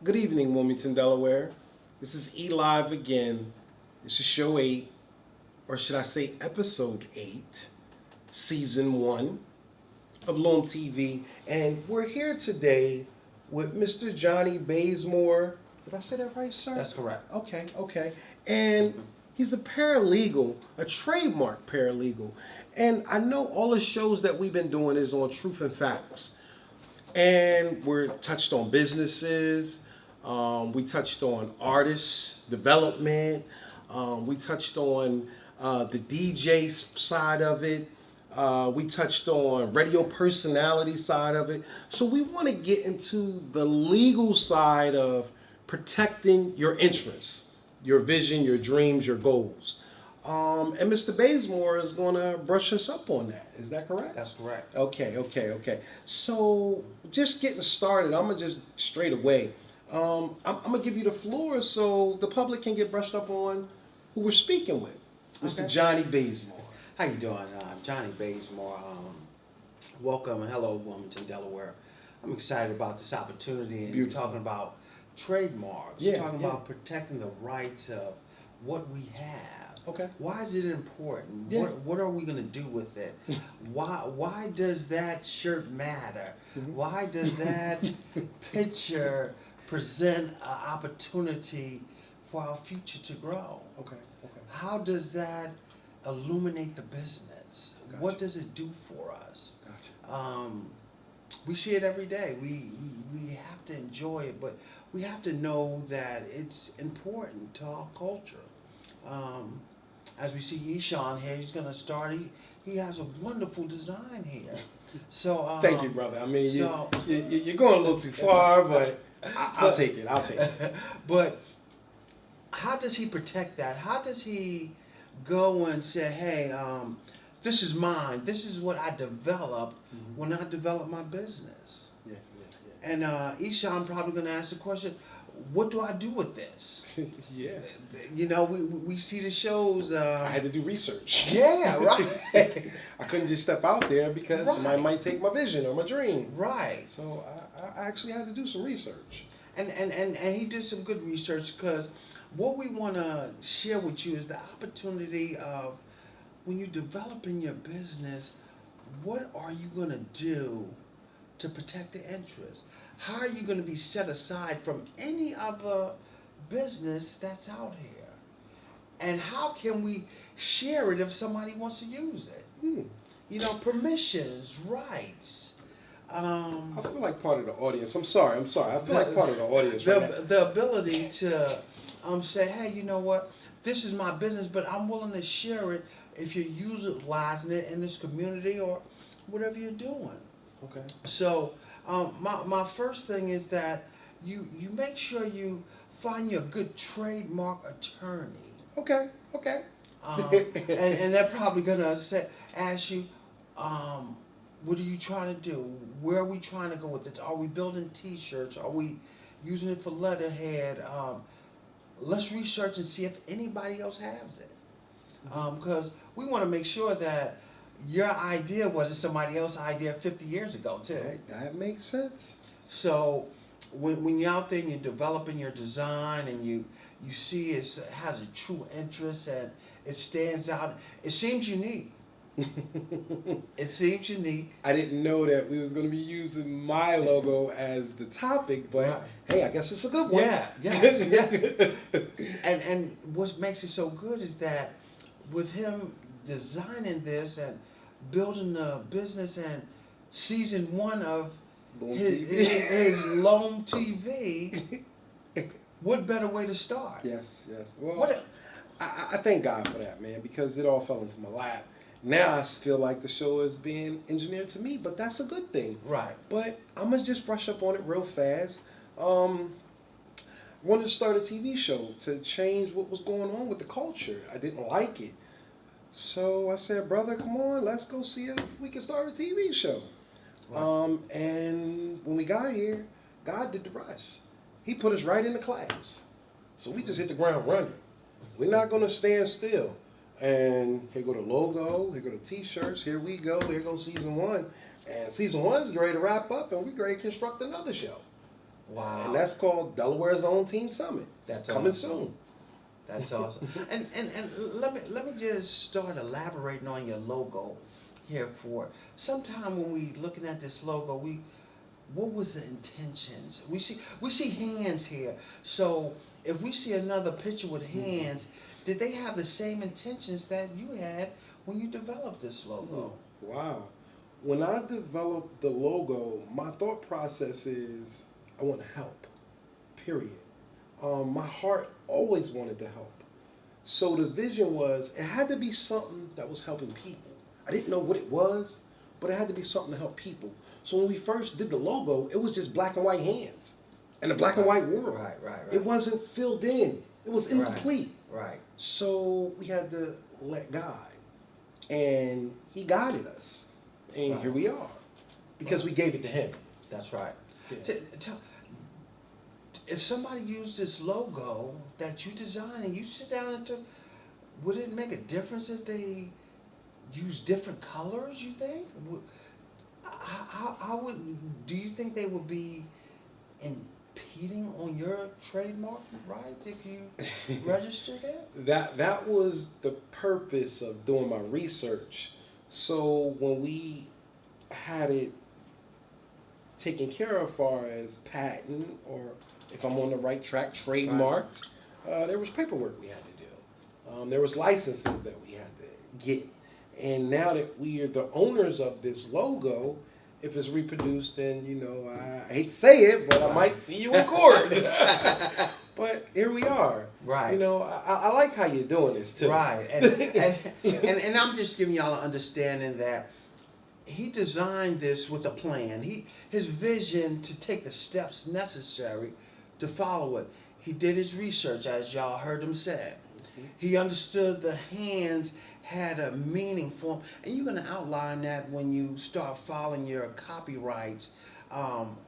Good evening, Wilmington, Delaware. This is E Live again. This is show 8, or should I say episode 8, season 1 of L.W.U.M TV. And we're here today with Mr. Johnny Bazemore. Did I say that right, sir? That's correct. Okay. And he's a paralegal, a trademark paralegal. And I know all the shows that we've been doing is on Truth and Facts. And we're touched on businesses. We touched on artists, development. We touched on the DJ side of it. We touched on radio personality side of it. So we want to get into the legal side of protecting your interests, your vision, your dreams, your goals. And Mr. Bazemore is going to brush us up on that. Is that correct? That's correct. Okay. So just getting started, I'm going to just straight away. I'm going to give you the floor so the public can get brushed up on who we're speaking with. Mr. Okay. Johnny Bazemore. How you doing? Johnny Bazemore. Welcome and hello, Wilmington, Delaware. I'm excited about this opportunity and Beautiful. talking about trademarks. Yeah, talking yeah. about protecting the rights of what we have. Okay. Why is it important? Yeah. What are we going to do with it? Why does that shirt matter? Mhm. Why does that picture present an opportunity for our future to grow? Okay. How does that illuminate the business? Gotcha. What does it do for us? Gotcha. We see it every day. We have to enjoy it, but we have to know that it's important to our culture. As we see Yishan here, he's going to start. He has a wonderful design here. So Thank you, brother. I mean, so- you're going a little too far, but I'll take it. But how does he protect that? How does he go and say, hey, this is mine. This is what I developed when I developed my business. Yeah. And Ishan probably going to ask the question, what do I do with this? Yeah. You know, we see the shows. I had to do research. Yeah, right. I couldn't just step out there because Right. somebody might take my vision or my dream. Right. So I actually had to do some research. And he did some good research, because what we want to share with you is the opportunity of when you're developing your business, what are you going to do to protect the interest? How are you going to be set aside from any other business that's out here? And how can we share it if somebody wants to use it? You know, permissions, rights. I feel like part of the audience. I'm sorry. I feel like part of the audience right now. The ability to say, hey, you know what? This is my business, but I'm willing to share it if you're utilizing it in this community or whatever you're doing. Okay. So my first thing is that you make sure you find your good trademark attorney. Okay. And they're probably gonna ask you, what are you trying to do? Where are we trying to go with it? Are we building T-shirts? Are we using it for letterhead? Let's research and see if anybody else has it, because we want to make sure that your idea wasn't somebody else's idea 50 years ago too. Okay, that makes sense. So when you're out there and you're developing your design and you see it has a true interest and it stands out, it seems unique. It seems unique. I didn't know that we was going to be using my logo as the topic, but Right. hey, I guess it's a good one. Yeah. And what makes it so good is that with him designing this and building the business, and season 1 of his L.W.U.M TV, what better way to start? Yes. Well, I thank God for that, man, because it all fell into my lap. Now I feel like the show is being engineered to me, but that's a good thing. Right. But I'm going to just brush up on it real fast. Wanted to start a TV show to change what was going on with the culture. I didn't like it. So I said, brother, come on, let's go see if we can start a TV show. Right. And when we got here, God did the rest. He put us right into class. So we just hit the ground running. We're not going to stand still. And here go the logo, here go the T-shirts, here we go, here goes season 1. And season 1 is ready to wrap up, and we're ready to construct another show. Wow. And that's called Delaware's Own Teen Summit. It's That's coming awesome. soon. That's awesome. And let me just start elaborating on your logo here for sometime when we looking at this logo, what was the intentions? We see hands here. So if we see another picture with hands, did they have the same intentions that you had when you developed this logo? Wow. When I developed the logo, my thought process is I want to help, period. My heart always wanted to help. So the vision was it had to be something that was helping people. I didn't know what it was, but it had to be something to help people. So when we first did the logo, it was just black and white hands and a black and white world. Right. It wasn't filled in. It was incomplete. Right. So we had to let God, and He guided us, and Right. here we are, because we gave it to Him. That's right. Yeah. If somebody used this logo that you designed and you sit down and took, would it make a difference if they use different colors? You think? How would do you think they would be impeding on your trademark rights if you registered it? That was the purpose of doing my research. So when we had it taken care of, far as patent or if I'm on the right track, trademarked, there was paperwork we had to do. There was licenses that we had to get. And now that we are the owners of this logo, if it's reproduced, then, I hate to say it, but I might see you in court. But here we are. Right. I like how you're doing this too. Right. And I'm just giving y'all an understanding that he designed this with a plan. His vision to take the steps necessary to follow it. He did his research, as y'all heard him say. He understood the hands had a meaning for him. And you're going to outline that when you start filing your copyrights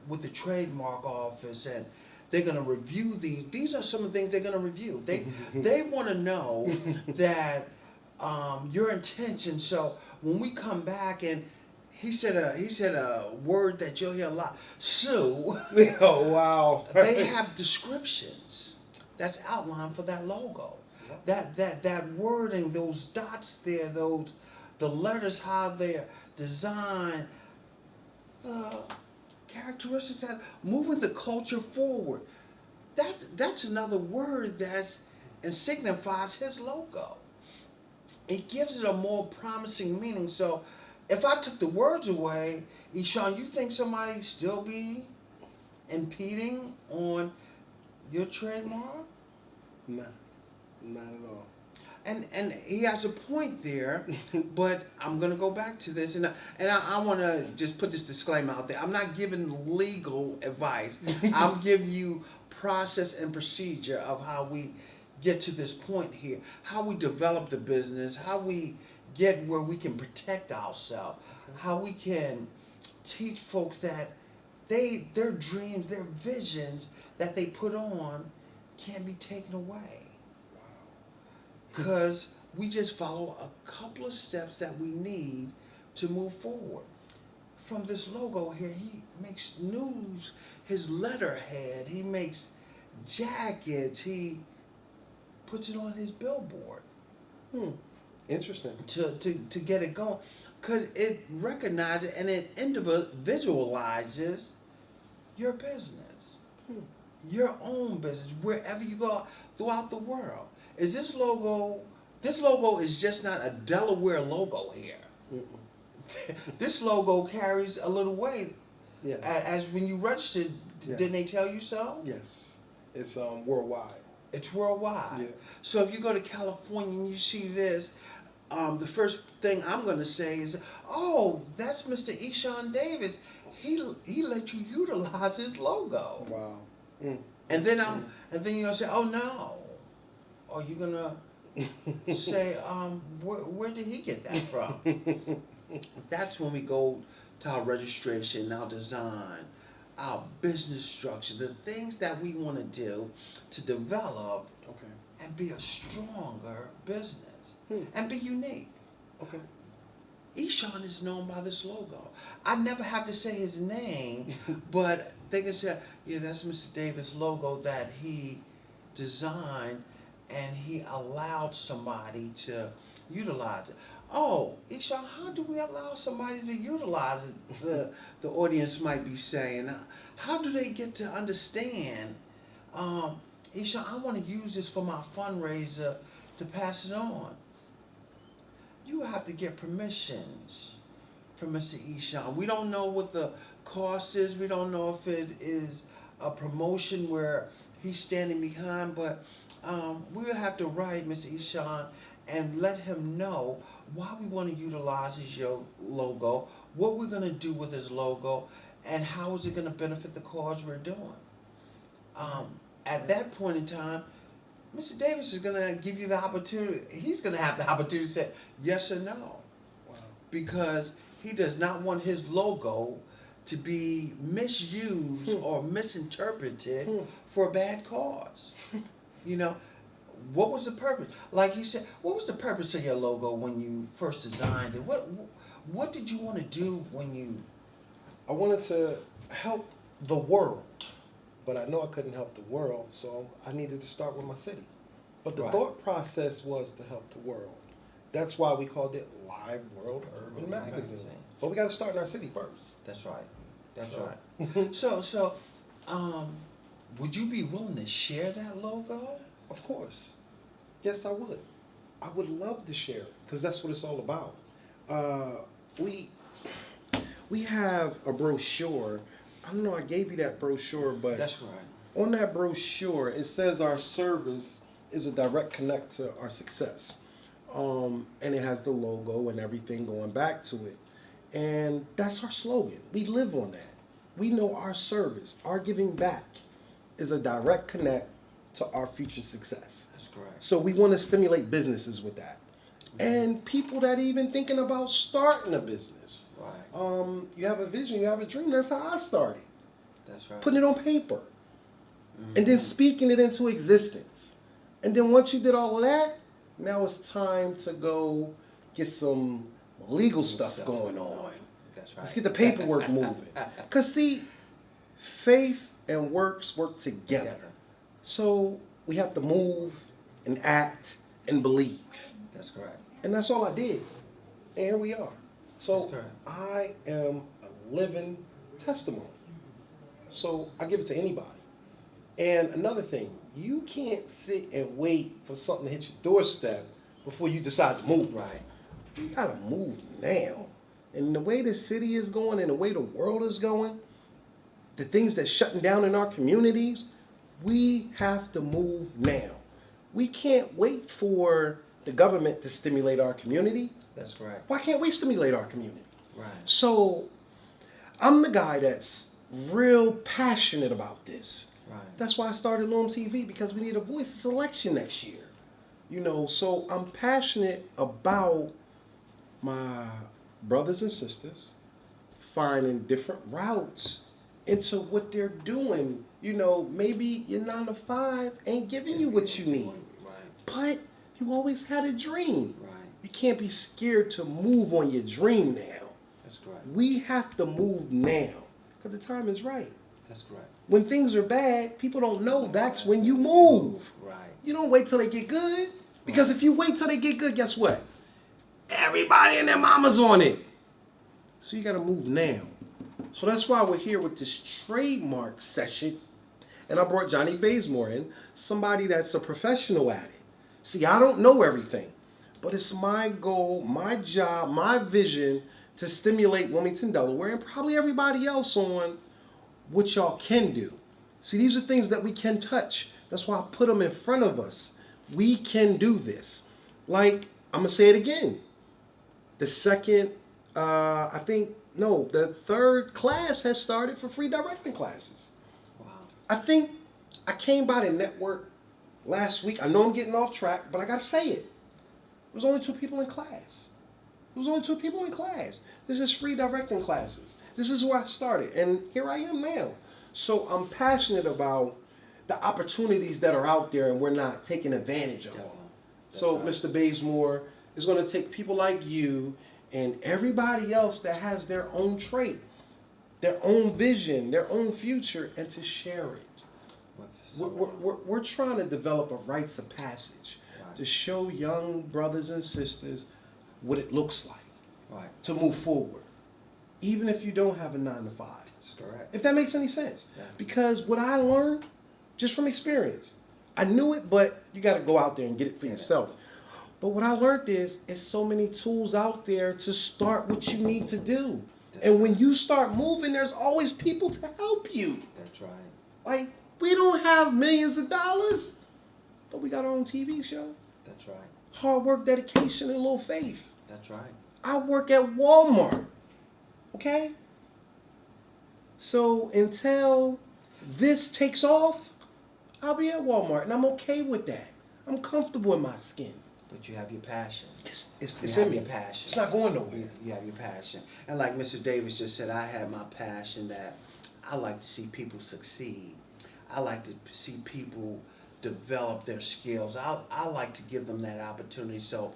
with the trademark office, and they're going to review these. These are some of the things they're going to review. They want to know that your intention. So when we come back, and he said a word that you'll hear a lot, sue. Oh, wow. They have descriptions that's outlined for that logo. That wording, those dots there, the letters, how they're designed, the characteristics that moving the culture forward. That's another word and signifies his logo. It gives it a more promising meaning. So if I took the words away, Eshawn, you think somebody still be impeding on your trademark? Nah, not at all. And he has a point there, but I'm gonna go back to this, and I want to just put this disclaimer out there. I'm not giving legal advice. I'm giving you process and procedure of how we get to this point here, how we develop the business, how we get where we can protect ourselves, how we can teach folks that their dreams, their visions that they put on can't be taken away. Because we just follow a couple of steps that we need to move forward. From this logo here, he makes news, his letterhead, he makes jackets, he puts it on his billboard. Interesting. To get it going. Because it recognizes and it individualizes your business. Your own business, wherever you go throughout the world. This logo is just not a Delaware logo here. This logo carries a little weight. Yeah. As when you registered, Yes. didn't they tell you so? Yes. It's worldwide. It's worldwide. Yeah. So if you go to California and you see this, the first thing I'm going to say is, oh, that's Mr. Eshawn Davis. He let you utilize his logo. Wow. And then you're gonna say, oh no. Or you're gonna say, where did he get that from? That's when we go to our registration, our design, our business structure, the things that we want to do to develop and be a stronger business and be unique. Okay. Eshawn is known by this logo. I never have to say his name, but they can say, yeah, that's Mr. Davis' logo that he designed and he allowed somebody to utilize it. Oh, Eshawn, how do we allow somebody to utilize it? The audience might be saying, how do they get to understand? Eshawn, I want to use this for my fundraiser to pass it on. You have to get permissions from Mr. Eshawn. We don't know what the cost is. We don't know if it is a promotion where he's standing behind, but we'll have to write Mr. Eshawn and let him know why we want to utilize his logo, what we're going to do with his logo, and how is it going to benefit the cause we're doing. At that point in time, Mr. Davis is going to give you the opportunity. He's going to have the opportunity to say yes or no. Wow. Because he does not want his logo to be misused or misinterpreted for a bad cause. You know, what was the purpose? Like you said, what was the purpose of your logo when you first designed it? What did you want to do when you... I wanted to help the world, but I know I couldn't help the world, so I needed to start with my city. But the Right. thought process was to help the world. That's why we called it Live World Urban Magazine. But we got to start in our city first. That's right. That's So- right. So, would you be willing to share that logo? Of course. Yes, I would. I would love to share it because that's what it's all about. We have a brochure. I don't know, I gave you that brochure, but That's right. on that brochure, it says our service is a direct connect to our success. And it has the logo and everything going back to it. And that's our slogan. We live on that. We know our service, our giving back is a direct connect to our future success. That's correct. So we want to stimulate businesses with that. And people that even thinking about starting a business. Right. You have a vision, you have a dream. That's how I started. That's right. Putting it on paper. And then speaking it into existence. And then once you did all of that, now it's time to go get some legal stuff going on. That's right. Let's get the paperwork moving. Because see, faith and works work together. So we have to move and act and believe. That's correct. And that's all I did. And here we are. So That's correct. I am a living testimony. So I give it to anybody. And another thing, you can't sit and wait for something to hit your doorstep before you decide to move. Right. You gotta move now. And the way the city is going and the way the world is going, the things that's shutting down in our communities, we have to move now. We can't wait for the government to stimulate our community. That's correct. Why can't we stimulate our community? Right. So I'm the guy that's real passionate about this. Right. That's why I started L.W.U.M TV, because we need a voice election next year. You know, so I'm passionate about my brothers and sisters finding different routes into what they're doing. You know, maybe your 9 to 5 ain't giving you what you need, Right. but you always had a dream. Right. You can't be scared to move on your dream now. That's correct. We have to move now because the time is right. That's correct. When things are bad, people don't know that's when you move. Right. You don't wait till they get good. Because if you wait till they get good, guess what? Everybody and their mama's on it. So you got to move now. So that's why we're here with this trademark session. And I brought Johnny Bazemore in, somebody that's a professional at it. See, I don't know everything, but it's my goal, my job, my vision to stimulate Wilmington, Delaware, and probably everybody else on what y'all can do. See, these are things that we can touch. That's why I put them in front of us. We can do this. Like, I'm going to say it again. The third class has started for free directing classes. Wow. I think I came by the network last week. I know I'm getting off track, but I got to say it. There was only 2 people in class. This is free directing classes. This is where I started, and here I am now. So I'm passionate about the opportunities that are out there and we're not taking advantage of them. So right. Mr. Bazemore is going to take people like you and everybody else that has their own trait, their own vision, their own future, and to share it. We're trying to develop a rites of passage to show young brothers and sisters what it looks like to move forward, even if you don't have a 9 to 5. That's correct. If that makes any sense. Yeah. Because what I learned, just from experience, I knew it, but you got to go out there and get it for yourself. But what I learned is so many tools out there to start what you need to do. And when you start moving, there's always people to help you. That's right. Like, we don't have millions of dollars, but we got our own TV show. That's right. Hard work, dedication, and a little faith. That's right. I work at Walmart. Okay? So until this takes off, I'll be at Walmart, and I'm okay with that. I'm comfortable in my skin. But you have your passion. It's you in me. Your passion. It's not going nowhere. You have your passion. And like Mr. Davis just said, I have my passion that I like to see people succeed. I like to see people develop their skills. I like to give them that opportunity. So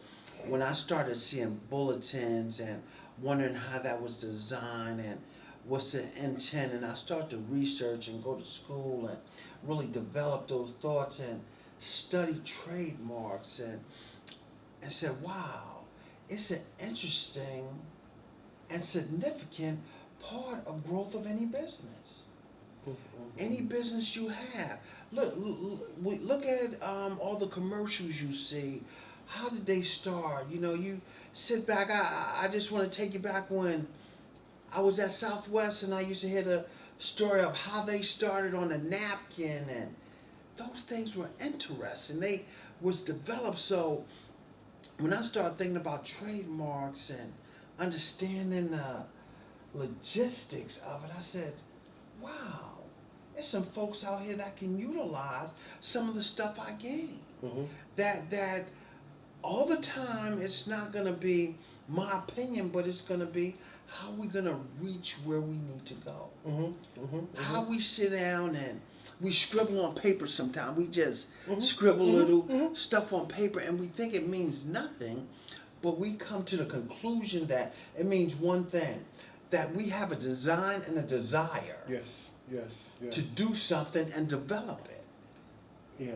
when I started seeing bulletins and wondering how that was designed and what's the intent, and I started to research and go to school and really develop those thoughts and study trademarks and said, wow, it's an interesting and significant part of growth of any business. Any business you have. Look at all the commercials you see. How did they start? You know, you sit back. I just want to take you back when I was at Southwest and I used to hear the story of how they started on a napkin, and those things were interesting. They was developed. So when I started thinking about trademarks and understanding the logistics of it, I said, wow, there's some folks out here that can utilize some of the stuff I gained. That all the time it's not going to be my opinion, but it's going to be how we're going to reach where we need to go. How we sit down and we scribble on paper sometimes. We just scribble little stuff on paper and we think it means nothing, but we come to the conclusion that it means one thing, that we have a design and a desire to do something and develop it. Yeah.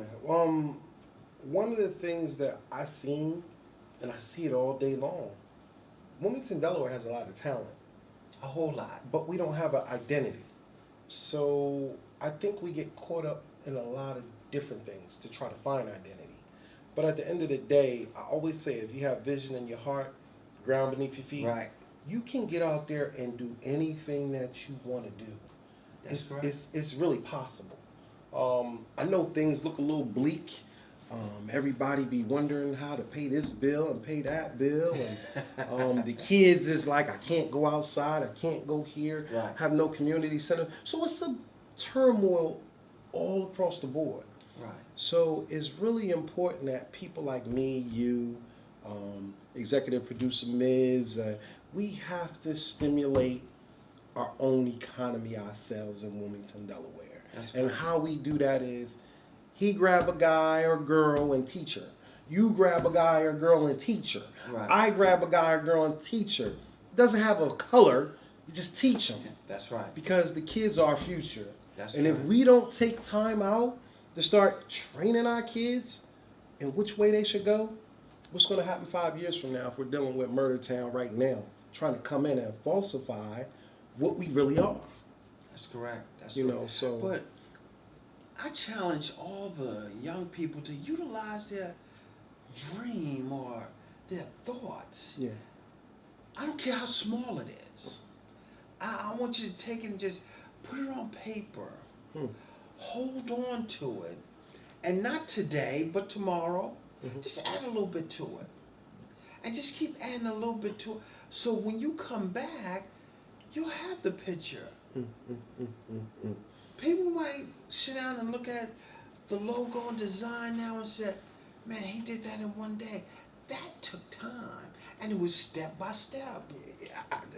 One of the things that I seen, and I see it all day long, Wilmington, Delaware has a lot of talent. A whole lot. But we don't have an identity. So I think we get caught up in a lot of different things to try to find identity. But at the end of the day, I always say, if you have vision in your heart, ground beneath your feet, you can get out there and do anything that you want to do. It's really possible. I know things look a little bleak. Everybody be wondering how to pay this bill and pay that bill, and the kids is like, I can't go outside, I can't go here, have no community center. So it's a turmoil all across the board. So it's really important that people like me, you, executive producer Ms., we have to stimulate our own economy ourselves in Wilmington, Delaware. And how we do that is, he grab a guy or girl and teach her. You grab a guy or girl and teach her. I grab a guy or girl and teach her. It doesn't have a color. You just teach them. That's right. Because the kids are our future. And if we don't take time out to start training our kids in which way they should go, what's going to happen 5 years from now if we're dealing with Murder Town right now, trying to come in and falsify what we really are? That's correct. But I challenge all the young people to utilize their dream or their thoughts. I don't care how small it is. I want you to take it and just put it on paper. Hold on to it. And not today, but tomorrow. Just add a little bit to it. And just keep adding a little bit to it. So when you come back, you'll have the picture. People might sit down and look at the logo and design now and say, man, he did that in one day. That took time. And it was step by step.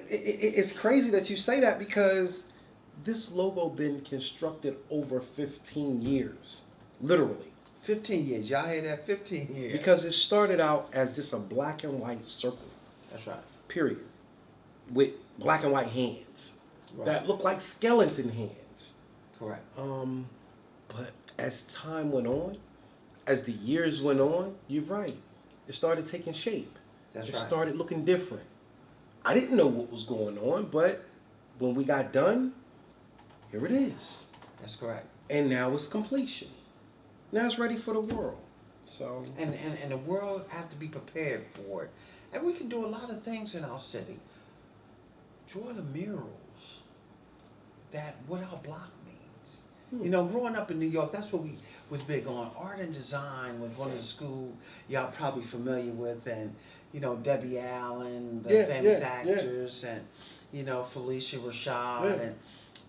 It's crazy that you say that, because this logo been constructed over 15 years. Literally. 15 years. Y'all hear that? 15 years. Because it started out as just a black and white circle. That's right. period, with black and white hands Right. that look like skeleton hands. Correct. But as time went on, as the years went on, you're right. It started taking shape. That's It right. started looking different. I didn't know what was going on, but when we got done, here it is. That's correct. And now it's completion. Now it's ready for the world. So And the world have to be prepared for it. And we can do a lot of things in our city. Draw the murals that what our block means. You know, growing up in New York, that's what we was big on. Art and design was one of the schools y'all probably familiar with, and you know Debbie Allen, the famous actors, and you know Felicia Rashad, and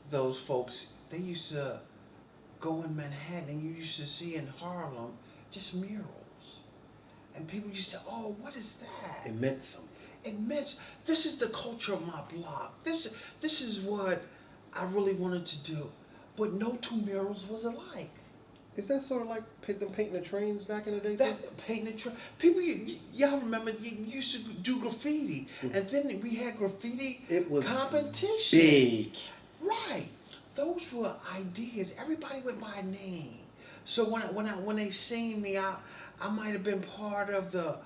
those folks. They used to go in Manhattan, and you used to see in Harlem just murals, and people used to say, "Oh, what is that?" it meant something. It meant this is the culture of my block. This is what I really wanted to do. But no two murals was alike. Is that sort of like them painting the trains back in the day? That painting people, y'all remember you used to do graffiti, and then we had graffiti It was competition. big. Right. Those were ideas. Everybody went by name. So when they seen me, I might have been part of the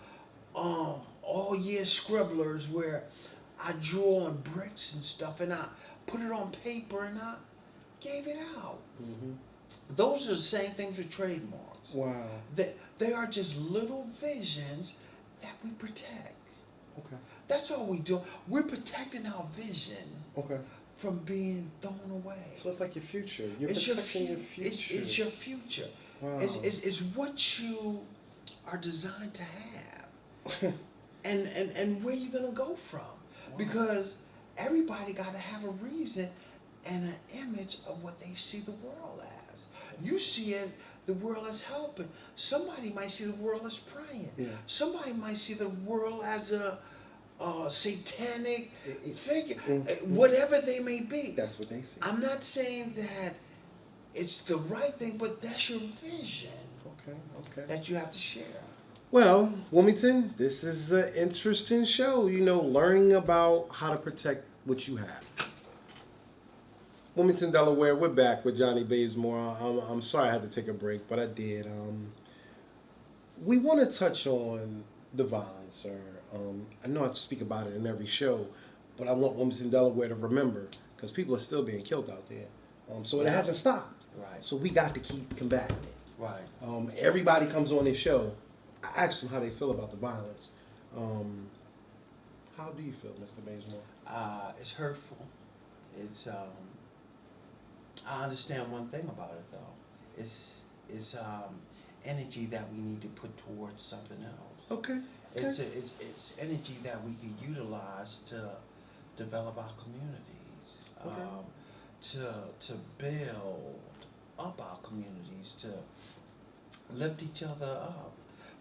all year scribblers where I draw on bricks and stuff, and I put it on paper and I gave it out. Mm-hmm. Those are the same things with trademarks. Wow. They are just little visions that we protect. Okay. That's all we do. We're protecting our vision Okay. from being thrown away. So it's like your future. You're It's protecting your future. It's your future. Wow. It's what you are designed to have. and where you're gonna go from. Wow. Because everybody gotta have a reason and an image of what they see the world as. You see it, the world as helping. Somebody might see the world as praying. Yeah. Somebody might see the world as a satanic figure. Whatever they may be. That's what they say. I'm not saying that it's the right thing, but that's your vision Okay. that you have to share. Well, Wilmington, this is an interesting show. You know, learning about how to protect what you have. Wilmington, Delaware, we're back with Johnny Bazemore. I'm sorry I had to take a break, but I did. We want to touch on the violence, sir. I know I speak about it in every show, but I want Wilmington, Delaware to remember, because people are still being killed out there. So it hasn't stopped. Right. So we got to keep combating it. Right. Everybody comes on this show. I ask them how they feel about the violence. How do you feel, Mr. Bazemore? It's hurtful. It's I understand one thing about it though. It's energy that we need to put towards something else. Okay. It's energy that we can utilize to develop our communities, to build up our communities, to lift each other up,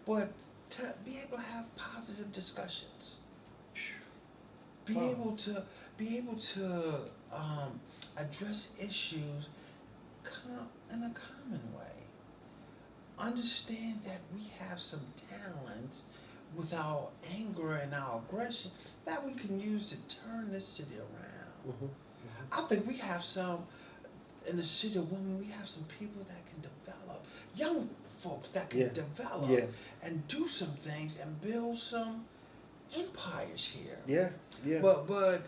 but to be able to have positive discussions. Be able to address issues in a common way. Understand that we have some talents with our anger and our aggression that we can use to turn this city around. Mm-hmm. I think we have some in the city of women. We have some people that can develop, young folks that can develop and do some things and build some empires here. Yeah. But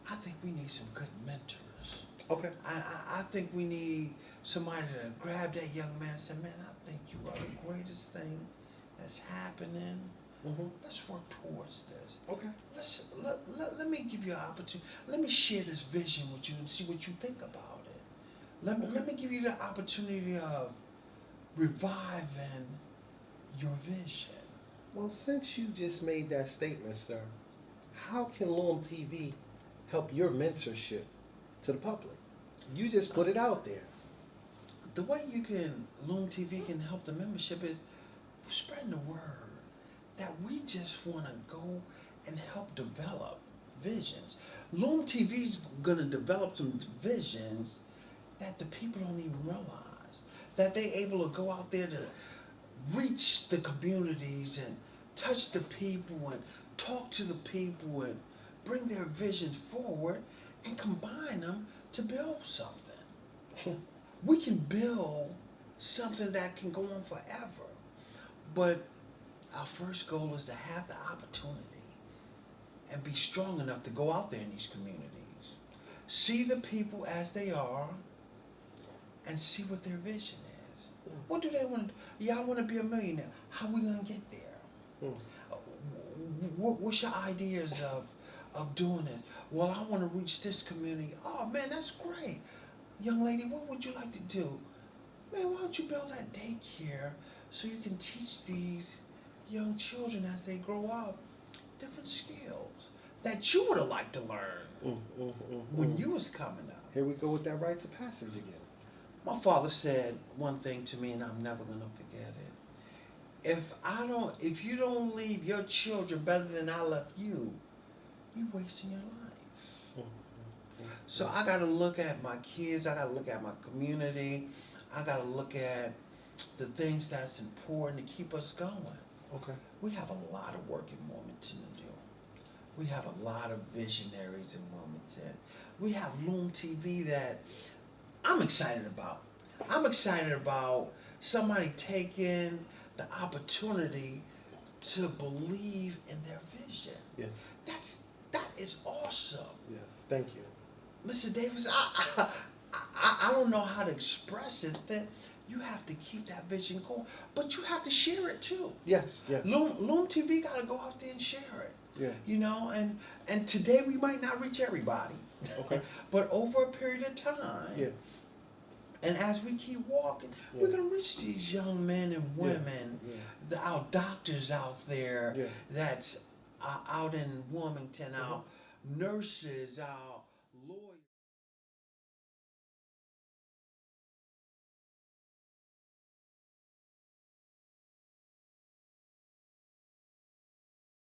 I think we need some good mentors. Okay. I think we need somebody to grab that young man and say, man, I think you are the greatest thing that's happening. Mm-hmm. Let's work towards this. Okay. Let me give you an opportunity. Let me share this vision with you and see what you think about it. Let me give you the opportunity of reviving your vision. Well, since you just made that statement, sir, how can L.W.U.M TV help your mentorship to the public? You just put it out there. The way L.W.U.M TV can help the membership is spreading the word that we just want to go and help develop visions. L.W.U.M TV is going to develop some visions that the people don't even realize. That they're able to go out there to reach the communities and touch the people and talk to the people and bring their visions forward and combine them to build something. We can build something that can go on forever. But our first goal is to have the opportunity and be strong enough to go out there in these communities, see the people as they are, and see what their vision is. What do they want to do? Yeah, I want to be a millionaire. How are we going to get there? What's your ideas of doing it? Well, I want to reach this community. Oh, man, that's great. Young lady, what would you like to do? Man, why don't you build that daycare so you can teach these young children as they grow up different skills that you would have liked to learn when you was coming up. Here we go with that rites of passage again. My father said one thing to me, and I'm never gonna forget it. If you don't leave your children better than I left you, you wasting your life. So I gotta look at my kids. I gotta look at my community. I gotta look at the things that's important to keep us going. Okay. We have a lot of work in Wilmington to do. We have a lot of visionaries in Wilmington. We have L.W.U.M TV that I'm excited about. I'm excited about somebody taking the opportunity to believe in their vision. Yeah. That is awesome. Yes. Thank you. Mr. Davis, I don't know how to express it. That you have to keep that vision going, but you have to share it too. Yes. Yes. L.W.U.M TV got to go out there and share it. Yeah. You know, and today we might not reach everybody. Okay. But over a period of time. Yeah. And as we keep walking, we're going to reach these young men and women, our doctors out there that's out in Wilmington, our nurses, our lawyers.